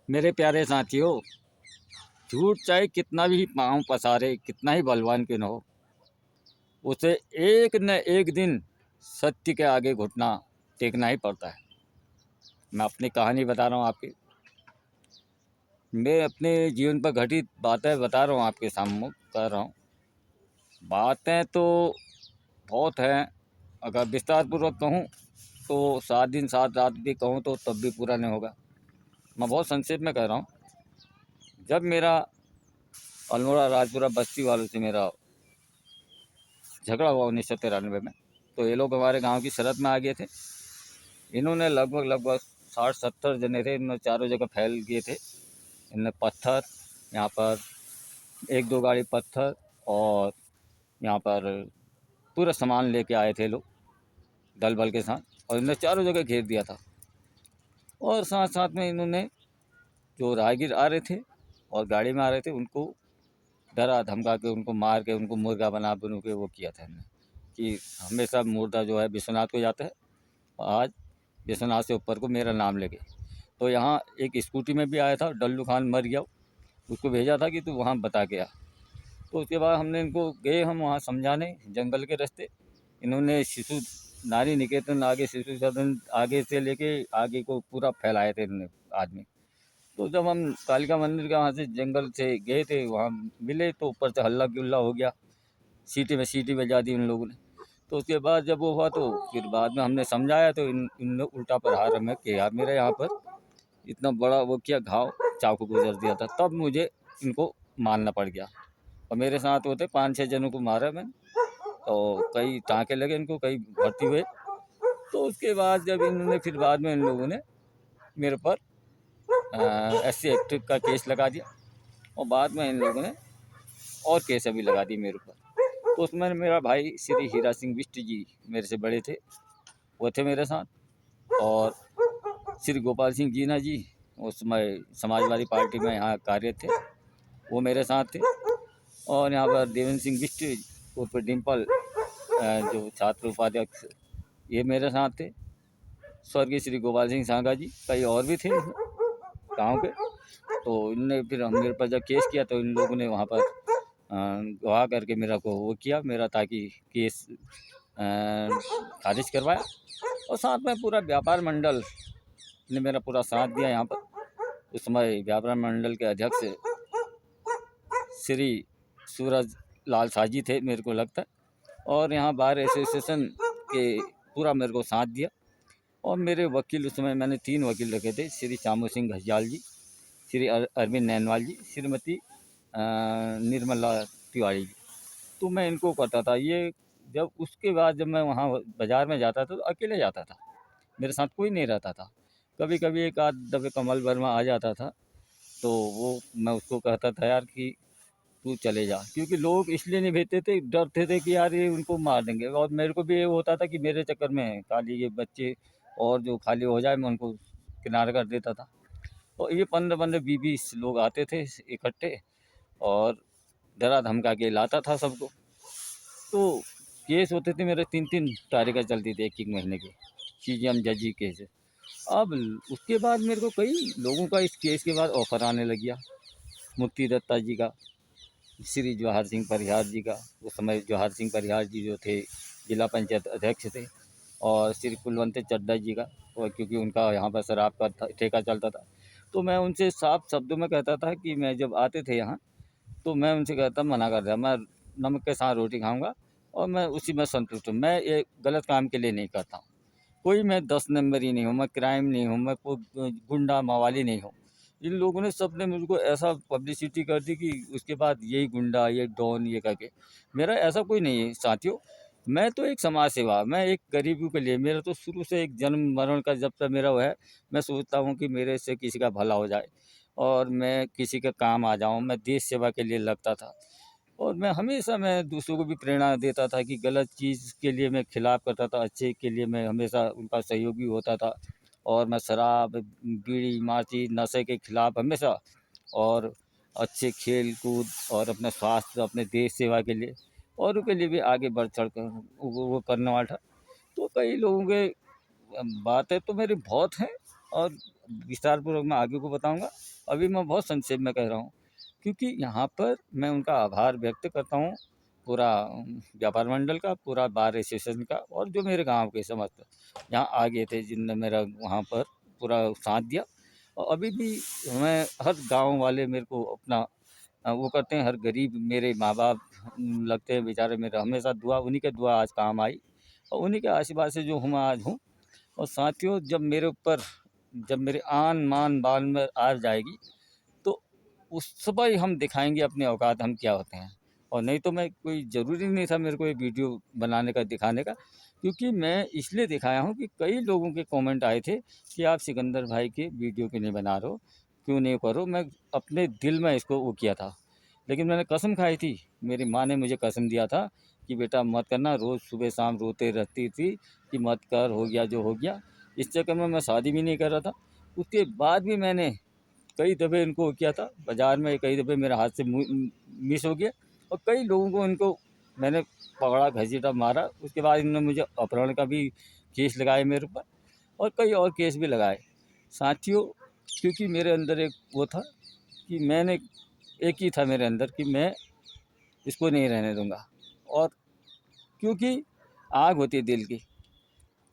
मेरे प्यारे साथियों, झूठ चाहे कितना भी पाँव पसारे, कितना ही बलवान क्यों न हो, उसे एक न एक दिन सत्य के आगे घुटना टेकना ही पड़ता है। मैं अपनी कहानी बता रहा हूँ आपकी। मैं अपने जीवन पर घटित बातें बता रहा हूँ, आपके सामने कर रहा हूँ। बातें तो बहुत हैं, अगर विस्तार पूर्वक कहूँ तो 7 दिन 7 रात भी कहूँ तो तब भी पूरा नहीं होगा। मैं बहुत संक्षेप में कह रहा हूँ। जब मेरा अल्मोड़ा राजपुरा बस्ती वालों से मेरा झगड़ा हुआ 1993 में, तो ये लोग हमारे गांव की सरहद में आ गए थे। इन्होंने लगभग 60-70 जने थे, इन्होंने चारों जगह फैल गए थे। इन्होंने पत्थर, यहाँ पर 1-2 गाड़ी पत्थर और यहाँ पर पूरा सामान लेके आए थे लोग दल बल के साथ, और इन्होंने चारों जगह घेर दिया था। और साथ साथ में इन्होंने जो राहगीर आ रहे थे और गाड़ी में आ रहे थे, उनको डरा धमका के, उनको मार के, उनको मुर्गा बना के वो किया था इन्होंने कि हमेशा मुर्दा जो है विश्वनाथ को जाता है, आज विश्वनाथ से ऊपर को मेरा नाम लेके। तो यहाँ एक स्कूटी में भी आया था, डल्लू खान मर गया, उसको भेजा था कि तू वहाँ बता के आ। तो उसके बाद हमने इनको गए हम वहाँ समझाने जंगल के रास्ते। इन्होंने शिशु नारी निकेतन आगे, शिशु सदन आगे से लेके आगे को पूरा फैलाए थे इन्होंने आदमी। तो जब हम कालिका मंदिर के वहाँ से जंगल से गए थे, वहाँ मिले तो ऊपर से हल्ला गुल्ला हो गया, सीटी बजा दी उन लोगों ने। तो उसके बाद जब वो हुआ तो फिर बाद में हमने समझाया, तो इनने उल्टा प्रहार हमें किया। मेरे यहाँ पर इतना बड़ा वो किया, घाव चाकू गुजर दिया था, तब मुझे इनको मारना पड़ गया। और मेरे साथ होते 5-6 जनों को मारा मैंने, तो कई टाँके लगे इनको, कई भर्ती हुए। तो उसके बाद जब इन्होंने फिर बाद में इन लोगों ने मेरे पर SC एक्ट का केस लगा दिया, और बाद में इन लोगों ने और केस अभी लगा दी मेरे ऊपर। तो उसमें मेरा भाई श्री हीरा सिंह बिष्ट जी मेरे से बड़े थे, वो थे मेरे साथ। और श्री गोपाल सिंह जीना जी उस समय समाजवादी पार्टी में यहाँ कार्यरत थे, वो मेरे साथ थे। और यहाँ पर देवेंद्र सिंह बिष्ट उर्फ डिम्पल, जो छात्र उपाध्यक्ष, ये मेरे साथ थे। स्वर्गीय श्री गोपाल सिंह सांगा जी, कई और भी थे गाँव के। तो इनने फिर हम मेरे पर जब केस किया, तो इन लोगों ने वहाँ पर गवाह करके मेरा को वो किया, मेरा ताकि केस खारिज करवाया। और साथ में पूरा व्यापार मंडल ने मेरा पूरा साथ दिया यहाँ पर। उस समय व्यापार मंडल के अध्यक्ष श्री सूरज लाल साजी थे मेरे को लगता है, और यहाँ बार एसोसिएशन के पूरा मेरे को साथ दिया। और मेरे वकील उस समय मैंने 3 वकील रखे थे, श्री चामू सिंह घसियाल जी, श्री अरविंद नैनवाल जी, श्रीमती निर्मला तिवारी जी। तो मैं इनको करता था ये। जब उसके बाद जब मैं वहाँ बाज़ार में जाता था तो अकेले जाता था, मेरे साथ कोई नहीं रहता था। कभी कभी एक आध दफ़े कमल वर्मा आ जाता था, तो वो मैं उसको कहता था यार कि तू चले जा, क्योंकि लोग इसलिए नहीं भेजते थे, डरते थे कि यार ये उनको मार देंगे। और मेरे को भी ये होता था कि मेरे चक्कर में खाली ये बच्चे और जो खाली हो जाए, मैं उनको किनारा कर देता था। और ये 15-15 20-20 लोग आते थे इकट्ठे, और डरा धमका के लाता था सबको। तो केस होते थे मेरे 3-3 तारीखें चलती थी एक महीने के, CJM जज केस। अब उसके बाद मेरे को कई लोगों का इस केस के बाद ऑफर आने लग गया। मुक्ति दत्ता जी का, श्री जवाहर सिंह परिहार जी का, उस समय जवाहर सिंह परिहार जी जो थे जिला पंचायत अध्यक्ष थे। और श्री कुलवंत चड्डा जी का, और क्योंकि उनका यहाँ पर शराब का ठेका चलता था। तो मैं उनसे साफ शब्दों में कहता था कि मैं जब आते थे यहाँ, तो मैं उनसे कहता, मना कर दिया, मैं नमक के साथ रोटी खाऊंगा और मैं उसी में संतुष्ट हूँ। मैं ये गलत काम के लिए नहीं करता हूँ, कोई मैं 10 नंबरी नहीं हूँ, मैं क्राइम नहीं हूँ, मैं कोई गुंडा मवाली नहीं हूँ। इन लोगों ने सबने मुझको ऐसा पब्लिसिटी कर दी कि उसके बाद यही गुंडा, ये डॉन, ये करके। मेरा ऐसा कोई नहीं है साथियों। मैं तो एक समाज सेवा, मैं एक गरीबों के लिए, मेरा तो शुरू से एक जन्म मरण का जब तक मेरा वो है, मैं सोचता हूँ कि मेरे से किसी का भला हो जाए और मैं किसी के काम आ जाऊँ। मैं देश सेवा के लिए लगता था, और मैं हमेशा मैं दूसरों को भी प्रेरणा देता था कि गलत चीज़ के लिए मैं खिलाफ़ करता था, अच्छे के लिए मैं हमेशा उनका सहयोगी होता था। और मैं शराब, बीड़ी, माचिस, नशे के खिलाफ़ हमेशा, और अच्छे खेल कूद और अपने स्वास्थ्य, अपने देश सेवा के लिए औरों के लिए भी आगे बढ़ चढ़ कर वो करने वाला था। तो कई लोगों के बातें तो मेरी बहुत हैं, और विस्तारपूर्वक मैं आगे को बताऊंगा। अभी मैं बहुत संक्षेप में कह रहा हूँ, क्योंकि यहाँ पर मैं उनका आभार व्यक्त करता हूँ, पूरा व्यापार मंडल का, पूरा बार एसोसिएशन का, और जो मेरे गाँव के समस्त यहाँ आ गए थे, जिनने मेरा वहाँ पर पूरा साथ दिया। और अभी भी मैं हर गाँव वाले मेरे को अपना वो करते हैं, हर गरीब मेरे माँ-बाप लगते हैं बेचारे, मेरा हमेशा दुआ, उन्हीं की दुआ आज काम आई और उन्हीं के आशीर्वाद से जो हूँ मैं आज हूँ। और साथियों, जब मेरे आन-मान बान में आ जाएगी, तो उस समय ही हम दिखाएँगे अपनी औकात, हम क्या होते हैं। और नहीं तो मैं कोई ज़रूरी नहीं था मेरे को ये वीडियो बनाने का, दिखाने का, क्योंकि मैं इसलिए दिखाया हूँ कि कई लोगों के कमेंट आए थे कि आप सिकंदर भाई के वीडियो क्यों नहीं बना रहे हो, क्यों नहीं करो। मैं अपने दिल में इसको वो किया था, लेकिन मैंने कसम खाई थी, मेरी माँ ने मुझे कसम दिया था कि बेटा मत करना, रोज़ सुबह शाम रोते रहती थी कि मत कर, हो गया जो हो गया। इस चक्कर में मैं शादी भी नहीं कर रहा था। उसके बाद भी मैंने कई दफ़े इनको किया था, बाज़ार में कई दफ़े मेरे हाथ से मिस हो गया और कई लोगों को इनको मैंने पकड़ा, घसीटा, मारा। उसके बाद इन्होंने मुझे अपहरण का भी केस लगाए मेरे ऊपर और कई और केस भी लगाए। साथियों, क्योंकि मेरे अंदर एक वो था कि मैंने एक ही था मेरे अंदर कि मैं इसको नहीं रहने दूँगा। और क्योंकि आग होती है दिल की,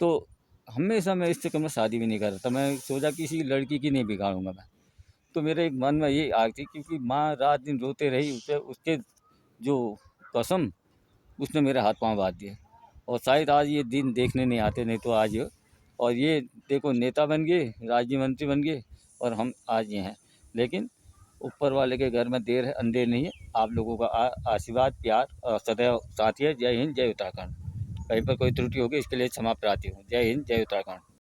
तो हमेशा मैं इस चक्कर में शादी भी नहीं कर रहा था। मैं सोचा किसी लड़की की नहीं बिगाड़ूँगा मैं। तो मेरे एक मन में ये आग थी, क्योंकि माँ रात दिन रोते रही, उसे उसके जो कसम, उसने मेरे हाथ पाँव बाँध दिए। और शायद आज ये दिन देखने नहीं आते, नहीं तो आज और ये देखो नेता बन गए, राज्य मंत्री बन गए और हम आज ये हैं। लेकिन ऊपर वाले के घर में देर है अंधेर नहीं है। आप लोगों का आशीर्वाद, प्यार सदैव साथ ही है। जय हिंद, जय उत्तराखंड। कहीं पर कोई त्रुटि होगी इसके लिए क्षमा प्रार्थी हूँ। जय हिंद, जय उत्तराखंड।